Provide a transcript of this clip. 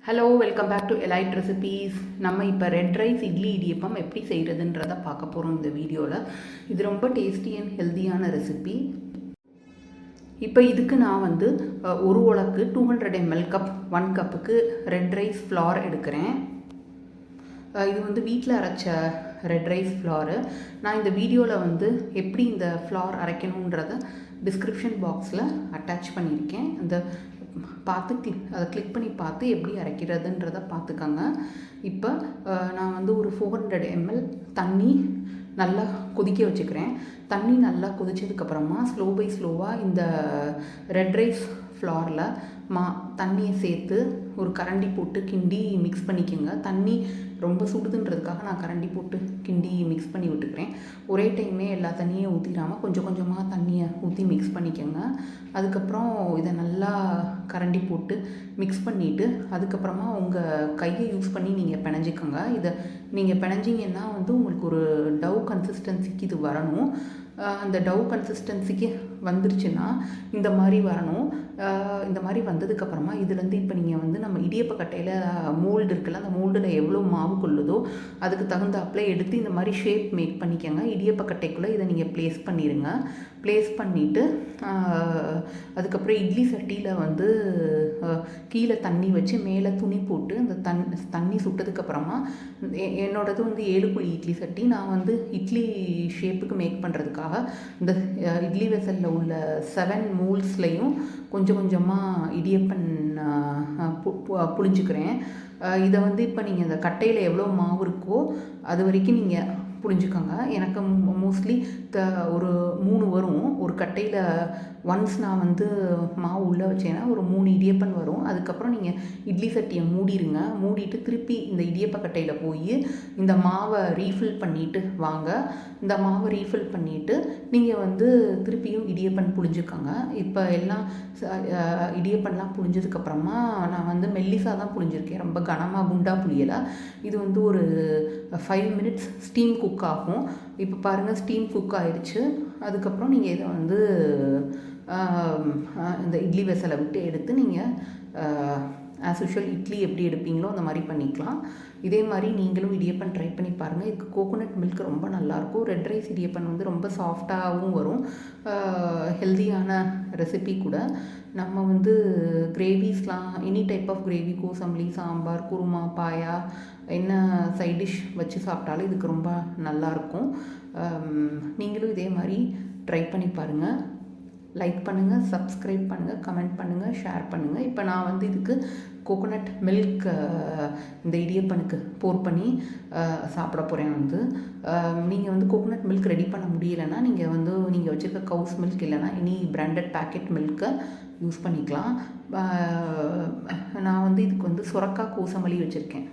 Hello welcome back to elite recipes. நம்ம இப்போ red rice idli idiyappam எப்படி செய்கிறதுன்றதை பார்க்க போகிறோம் இந்த வீடியோவில். இது ரொம்ப டேஸ்டி அண்ட் ஹெல்த்தியான ரெசிபி. இப்போ இதுக்கு நான் வந்து ஒரு உலக்கு 200 ml கப் 1 கப்புக்கு ரெட் ரைஸ் ஃப்ளார் எடுக்கிறேன். இது வந்து வீட்டில் அரைச்ச ரெட் ரைஸ் ஃப்ளாரு. நான் இந்த வீடியோவில் வந்து எப்படி இந்த ஃப்ளார் அரைக்கணுன்றதை டிஸ்கிரிப்ஷன் பாக்ஸில் அட்டாச் பண்ணியிருக்கேன். அந்த பார்த்து அதை கிளிக் பண்ணி பார்த்து எப்படி அரைக்கிறதுன்றதை பார்த்துக்கோங்க. இப்போ நான் வந்து ஒரு 400 ml தண்ணி நல்லா கொதிக்க வச்சுக்கிறேன். தண்ணி நல்லா கொதிச்சதுக்கப்புறமா ஸ்லோ பை ஸ்லோவாக இந்த ரெட் ரைஸ் ஃப்ளாரில் தண்ணியை சேர்த்து ஒரு கரண்டி போட்டு கிண்டி மிக்ஸ் பண்ணிக்கோங்க. தண்ணி ரொம்ப சுடுதுன்றதுக்காக நான் கரண்டி போட்டு கிண்டி மிக்ஸ் பண்ணி விட்டுக்கிறேன். ஒரே டைமே எல்லா தண்ணியும் ஊற்றிடாமல் கொஞ்சம் கொஞ்சமாக தண்ணியை ஊற்றி மிக்ஸ் பண்ணிக்கோங்க. அதுக்கப்புறம் இதை நல்லா கரண்டி போட்டு மிக்ஸ் பண்ணிவிட்டு அதுக்கப்புறமா உங்கள் கையை யூஸ் பண்ணி நீங்கள் பிணைஞ்சிக்கோங்க. இதை நீங்கள் பிணைஞ்சிங்கன்னா வந்து உங்களுக்கு ஒரு டவ் கன்சிஸ்டன்சிக்கு இது வரணும். அந்த டவ் கன்சிஸ்டன்சிக்கு வந்துருச்சுன்னா இந்த மாதிரி வரணும். இந்த மாதிரி வந்ததுக்கப்புறமா இதுலேருந்து இப்போ நீங்கள் வந்து நம்ம இடியப்ப கட்டையில் மோல்டு இருக்குல்ல, அந்த மோல்டில் எவ்வளோ மாவு கொள்ளுதோ அதுக்கு தகுந்தாப்பில் எடுத்து இந்த மாதிரி ஷேப் மேக் பண்ணிக்கோங்க. இடியப்ப கட்டைக்குள்ளே இதை நீங்கள் ப்ளேஸ் பண்ணிடுங்க. ப்ளேஸ் பண்ணிவிட்டு அதுக்கப்புறம் இட்லி சட்டியில் வந்து கீழே தண்ணி வச்சு மேலே துணி போட்டு அந்த தண்ணி சுட்டதுக்கப்புறமா என்னோடது வந்து 7 குழி இட்லி சட்டி. நான் வந்து இட்லி ஷேப்புக்கு மேக் பண்ணுறதுக்காக இந்த இட்லி வெசலில் உள்ள 7 மூல்ஸ்லையும் கொஞ்சம் கொஞ்சமாக இடியப்பன் புழிஞ்சுக்கிறேன். இதை வந்து இப்போ நீங்கள் இந்த கட்டையில் எவ்வளோ மாவு இருக்கோ அது வரைக்கும் நீங்கள் புரிஞ்சுக்கோங்க. எனக்கு மோஸ்ட்லி ஒரு 3 வரும். ஒரு கட்டையில் ஒன்ஸ் நான் வந்து மாவு உள்ளே வச்சேன்னா ஒரு 3 இடியப்பன் வரும். அதுக்கப்புறம் நீங்கள் இட்லி சட்டியை மூடிடுங்க. மூடிட்டு திருப்பி இந்த இடியப்ப கட்டையில் போய் இந்த மாவை ரீஃபில் பண்ணிவிட்டு வாங்க. இந்த மாவை ரீஃபில் பண்ணிவிட்டு நீங்கள் வந்து திருப்பியும் இடியப்பன் புழிஞ்சுக்கோங்க. இப்போ எல்லாம் இடியப்பன்லாம் புழிஞ்சதுக்கப்புறமா நான் வந்து மெல்லிசாக தான் புழிஞ்சிருக்கேன். ரொம்ப கனமாக குண்டாக புளியலை. இது வந்து ஒரு 5 மினிட்ஸ் ஸ்டீம் குக் ஆகும். இப்போ பாருங்கள் ஸ்டீம் குக் ஆயிடுச்சு. அதுக்கப்புறம் நீங்கள் இதை வந்து இந்த இட்லி வெசலை விட்டு எடுத்து நீங்கள் ஆஸ் யூஷுவல் இட்லி எப்படி எடுப்பீங்களோ அந்த மாதிரி பண்ணிக்கலாம். இதே மாதிரி நீங்களும் இடியப்பன் ட்ரை பண்ணி பாருங்கள். இதுக்கு கோகோனட் மில்க் ரொம்ப நல்லாயிருக்கும். ரெட் ரைஸ் இடியப்பன் வந்து ரொம்ப சாஃப்டாகவும் வரும். ஹெல்தியான ரெசிபி கூட. நம்ம வந்து கிரேவிஸ்லாம் எனி டைப் ஆஃப் கிரேவி, கோசம்பளி, சாம்பார், குருமா, பாயா என்ன சைட் டிஷ் வச்சு சாப்பிட்டாலும் இதுக்கு ரொம்ப நல்லாயிருக்கும். நீங்களும் இதே மாதிரி ட்ரை பண்ணி பாருங்கள். லைக் பண்ணுங்கள், சப்ஸ்கிரைப் பண்ணுங்கள், கமெண்ட் பண்ணுங்கள், ஷேர் பண்ணுங்கள். இப்போ நான் வந்து இதுக்கு கோகோனட் மில்க் இந்த இடியப்பனுக்கு போர் பண்ணி சாப்பிட போகிறேன். வந்து நீங்கள் வந்து கோகோனட் மில்க் ரெடி பண்ண முடியலைன்னா நீங்கள் வச்சுருக்க கவுஸ் மில்க் இல்லைன்னா எனி பிராண்டட் பேக்கெட் மில்க்கை யூஸ் பண்ணிக்கலாம். நான் வந்து இதுக்கு வந்து சுரக்காய் கோசமல்லி வச்சுருக்கேன்.